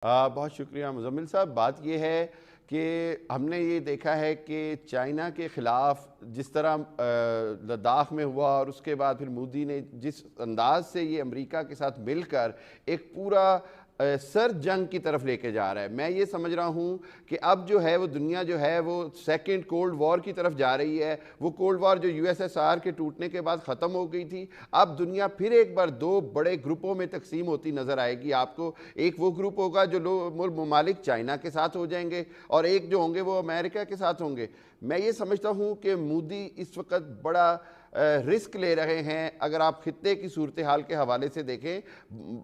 بہت شکریہ مزمل صاحب. بات یہ ہے کہ ہم نے یہ دیکھا ہے کہ چائنا کے خلاف جس طرح لداخ میں ہوا اور اس کے بعد پھر مودی نے جس انداز سے یہ امریکہ کے ساتھ مل کر ایک پورا سر جنگ کی طرف لے کے جا رہا ہے. میں یہ سمجھ رہا ہوں کہ اب جو ہے وہ دنیا جو ہے وہ سیکنڈ کولڈ وار کی طرف جا رہی ہے. وہ کولڈ وار جو USSR کے ٹوٹنے کے بعد ختم ہو گئی تھی, اب دنیا پھر ایک بار دو بڑے گروپوں میں تقسیم ہوتی نظر آئے گی آپ کو. ایک وہ گروپ ہوگا جو ممالک چائنا کے ساتھ ہو جائیں گے اور ایک جو ہوں گے وہ امریکہ کے ساتھ ہوں گے. میں یہ سمجھتا ہوں کہ مودی اس وقت بڑا رسک لے رہے ہیں. اگر آپ خطے کی صورتحال کے حوالے سے دیکھیں,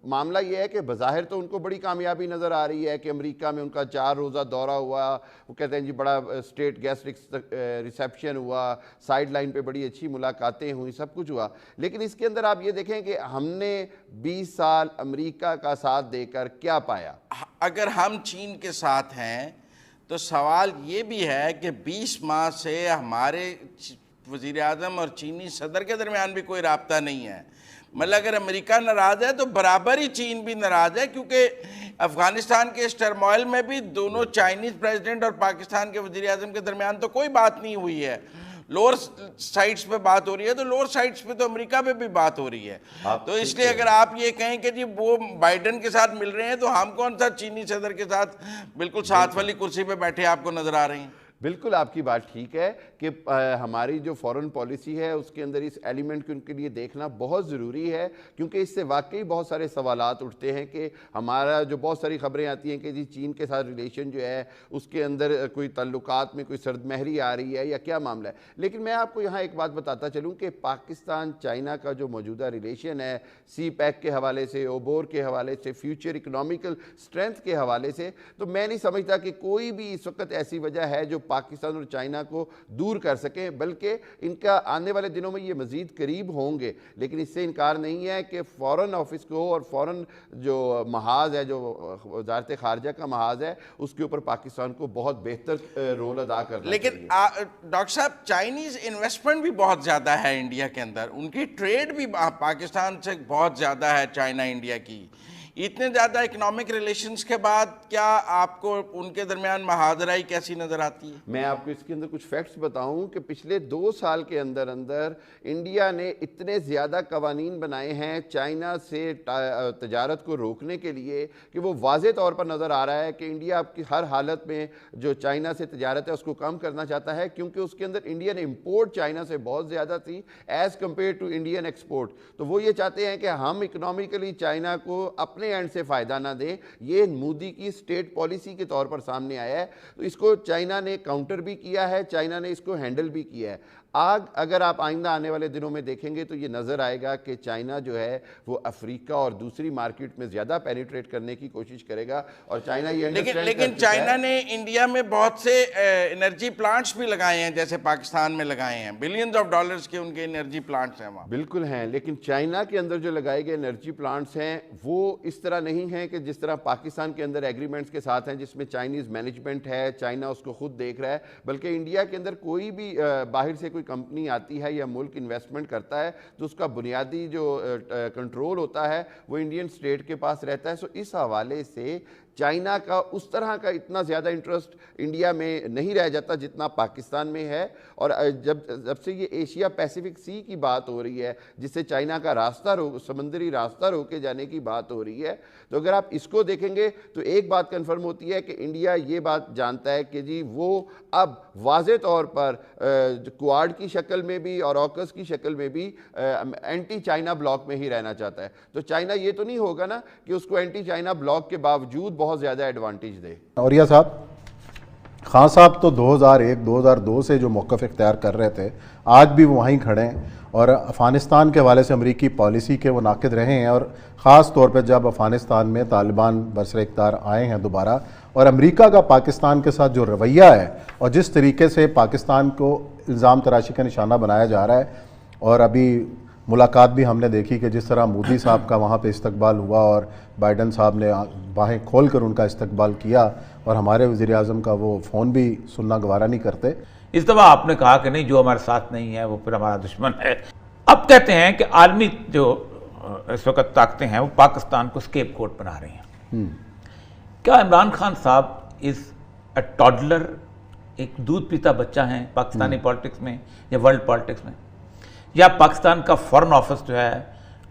معاملہ یہ ہے کہ بظاہر تو ان کو بڑی کامیابی نظر آ رہی ہے کہ امریکہ میں ان کا 4 روزہ دورہ ہوا, وہ کہتے ہیں جی بڑا اسٹیٹ گیسٹ ریسیپشن ہوا, سائیڈ لائن پہ بڑی اچھی ملاقاتیں ہوئیں, سب کچھ ہوا. لیکن اس کے اندر آپ یہ دیکھیں کہ ہم نے 20 سال امریکہ کا ساتھ دے کر کیا پایا. اگر ہم چین کے ساتھ ہیں تو سوال یہ بھی ہے کہ 20 ماہ سے ہمارے وزیر اعظم اور چینی صدر کے درمیان بھی کوئی رابطہ نہیں ہے. مطلب اگر امریکہ ناراض ہے تو برابر ہی چین بھی ناراض ہے, کیونکہ افغانستان کے اس ٹرموائل میں بھی دونوں چائنیز پریزیڈنٹ اور پاکستان کے وزیر اعظم کے درمیان تو کوئی بات نہیں ہوئی ہے. لوور سائٹس پہ بات ہو رہی ہے تو لوور سائٹس پہ تو امریکہ پہ بھی بات ہو رہی ہے. تو اس لیے اگر آپ یہ کہیں کہ جی وہ بائیڈن کے ساتھ مل رہے ہیں تو ہم کون سا چینی صدر کے ساتھ بالکل ساتھ والی کرسی پہ بیٹھے آپ کو نظر آ رہے ہیں. بالکل آپ کی بات ٹھیک ہے کہ ہماری جو فورن پالیسی ہے اس کے اندر اس ایلیمنٹ کو ان کے لیے دیکھنا بہت ضروری ہے, کیونکہ اس سے واقعی بہت سارے سوالات اٹھتے ہیں کہ ہمارا جو بہت ساری خبریں آتی ہیں کہ جی چین کے ساتھ ریلیشن جو ہے اس کے اندر کوئی تعلقات میں کوئی سرد مہری آ رہی ہے یا کیا معاملہ ہے. لیکن میں آپ کو یہاں ایک بات بتاتا چلوں کہ پاکستان چائنا کا جو موجودہ ریلیشن ہے, سی پیک کے حوالے سے, اوبور کے حوالے سے, فیوچر اکنامیکل سٹرینتھ کے حوالے سے, تو میں نہیں سمجھتا کہ کوئی بھی اس وقت ایسی وجہ ہے جو پاکستان اور چائنا کو دور کر سکیں, بلکہ ان کا آنے والے دنوں میں یہ مزید قریب ہوں گے. لیکن اس سے انکار نہیں ہے کہ فورن آفس کو اور فورن جو محاذ ہے, جو وزارت خارجہ کا محاذ ہے, اس کے اوپر پاکستان کو بہت بہتر رول ادا کرنا چاہیے. لیکن ڈاکٹر صاحب چائنیز انویسٹمنٹ بھی بہت زیادہ ہے انڈیا کے اندر, ان کی ٹریڈ بھی پاکستان سے بہت زیادہ ہے چائنا انڈیا کی. اتنے زیادہ اکنامک ریلیشنز کے بعد کیا آپ کو ان کے درمیان محاذرائی کیسی نظر آتی ہے؟ میں آپ کو اس کے اندر کچھ فیکٹس بتاؤں کہ پچھلے 2 سال کے اندر انڈیا نے اتنے زیادہ قوانین بنائے ہیں چائنا سے تجارت کو روکنے کے لیے کہ وہ واضح طور پر نظر آ رہا ہے کہ انڈیا کی ہر حالت میں جو چائنا سے تجارت ہے اس کو کم کرنا چاہتا ہے, کیونکہ اس کے اندر انڈین امپورٹ چائنا سے بہت زیادہ تھی as compare to Indian export. تو وہ یہ چاہتے ہیں کہ ہم اکنامیکلی چائنا کو اپنے اینڈ سے فائدہ نہ دیں. یہ مودی کی سٹیٹ پالیسی کے طور پر سامنے آیا ہے. تو اس کو چائنا نے کاؤنٹر بھی کیا ہے, چائنا نے اس کو ہینڈل بھی کیا ہے. اگر آپ آئندہ آنے والے دنوں میں دیکھیں گے تو یہ نظر آئے گا کہ چائنا جو ہے وہ افریقہ اور دوسری مارکیٹ میں زیادہ پینیٹریٹ کرنے کی کوشش کرے گا. اور چائنا یہ لیکن چائنا نے انڈیا میں بہت سے انرجی پلانٹس بھی لگائے ہیں, جیسے پاکستان میں لگائے ہیں, بلینز آف ڈالرز کے ان کے انرجی پلانٹس ہیں وہاں. بالکل ہیں, لیکن چائنا کے اندر جو لگائے گئے انرجی پلانٹس ہیں وہ اس طرح نہیں ہیں کہ جس طرح پاکستان کے اندر ایگریمنٹس کے ساتھ ہیں جس میں چائنیز مینجمنٹ ہے, چائنا اس کو خود دیکھ رہا ہے. بلکہ انڈیا کے اندر کوئی بھی باہر سے کوئی کمپنی آتی ہے یا ملک انویسٹمنٹ کرتا ہے تو اس کا بنیادی جو کنٹرول ہوتا ہے وہ انڈین سٹیٹ کے پاس رہتا ہے. سو اس حوالے سے چائنا کا اس طرح کا اتنا زیادہ انٹرسٹ انڈیا میں نہیں رہ جاتا جتنا پاکستان میں ہے. اور جب سے یہ ایشیا پیسیفک سی کی بات ہو رہی ہے جس سے چائنا کا راستہ سمندری راستہ روکے جانے کی بات ہو رہی ہے, تو اگر آپ اس کو دیکھیں گے تو ایک بات کنفرم ہوتی ہے کہ انڈیا یہ بات جانتا ہے کہ جی وہ اب واضح طور پر کوآڈ کی شکل میں بھی اور آکس کی شکل میں بھی اینٹی چائنا بلاک میں ہی رہنا چاہتا ہے. تو چائنا یہ تو نہیں ہوگا نا کہ اس کو اینٹی چائنا بلاک کے باوجود بہت زیادہ ایڈوانٹیج دے. اوریا صاحب, خان صاحب تو 2001-2002 سے جو موقف اختیار کر رہے تھے آج بھی وہ وہیں کھڑے ہیں, اور افغانستان کے حوالے سے امریکی پالیسی کے وہ ناقد رہے ہیں. اور خاص طور پہ جب افغانستان میں طالبان برسر اقتدار آئے ہیں دوبارہ, اور امریکہ کا پاکستان کے ساتھ جو رویہ ہے اور جس طریقے سے پاکستان کو الزام تراشی کا نشانہ بنایا جا رہا ہے, اور ابھی ملاقات بھی ہم نے دیکھی کہ جس طرح مودی صاحب کا وہاں پہ استقبال ہوا اور بائیڈن صاحب نے باہیں کھول کر ان کا استقبال کیا, اور ہمارے وزیر اعظم کا وہ فون بھی سننا گوارا نہیں کرتے. اس دفعہ آپ نے کہا کہ نہیں, جو ہمارے ساتھ نہیں ہے وہ پھر ہمارا دشمن ہے. اب کہتے ہیں کہ عالمی جو اس وقت طاقتیں ہیں وہ پاکستان کو اسکیپ کوٹ بنا رہی ہیں. کیا عمران خان صاحب از اے ٹاڈلر، ایک دودھ پیتا بچہ ہیں پاکستانی پالیٹکس میں یا ورلڈ پالیٹکس میں، یا پاکستان کا فارن آفس جو ہے،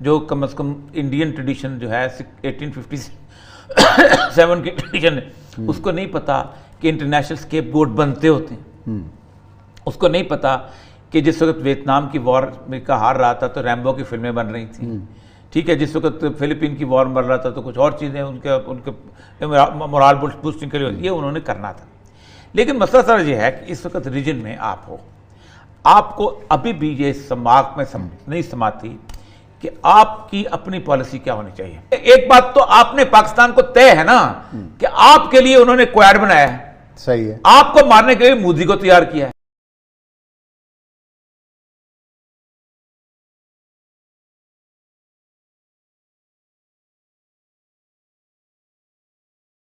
جو کم از کم انڈین ٹریڈیشن جو ہے 1857 کی ٹریڈیشن ہے، اس کو نہیں پتا کہ انٹرنیشنل اسکیپ گوٹ بنتے ہوتے ہیں، اس کو نہیں پتا کہ جس وقت ویتنام کی وار امریکہ ہار رہا تھا تو ریمبو کی فلمیں بن رہی تھیں، ٹھیک ہے، جس وقت فلپین کی وار مر رہا تھا تو کچھ اور چیزیں ان کے مورال بوسٹنگ کے لیے یہ انہوں نے کرنا تھا. لیکن مسئلہ سر یہ ہے کہ اس وقت ریجن میں آپ ہو، آپ کو ابھی بھی یہ دماغ میں نہیں سماتی کہ آپ کی اپنی پالیسی کیا ہونی چاہیے. ایک بات تو آپ نے پاکستان کو طے ہے نا کہ آپ کے لیے انہوں نے کویڈ بنایا ہے، صحیح ہے، آپ کو مارنے کے لیے مودی کو تیار کیا ہے.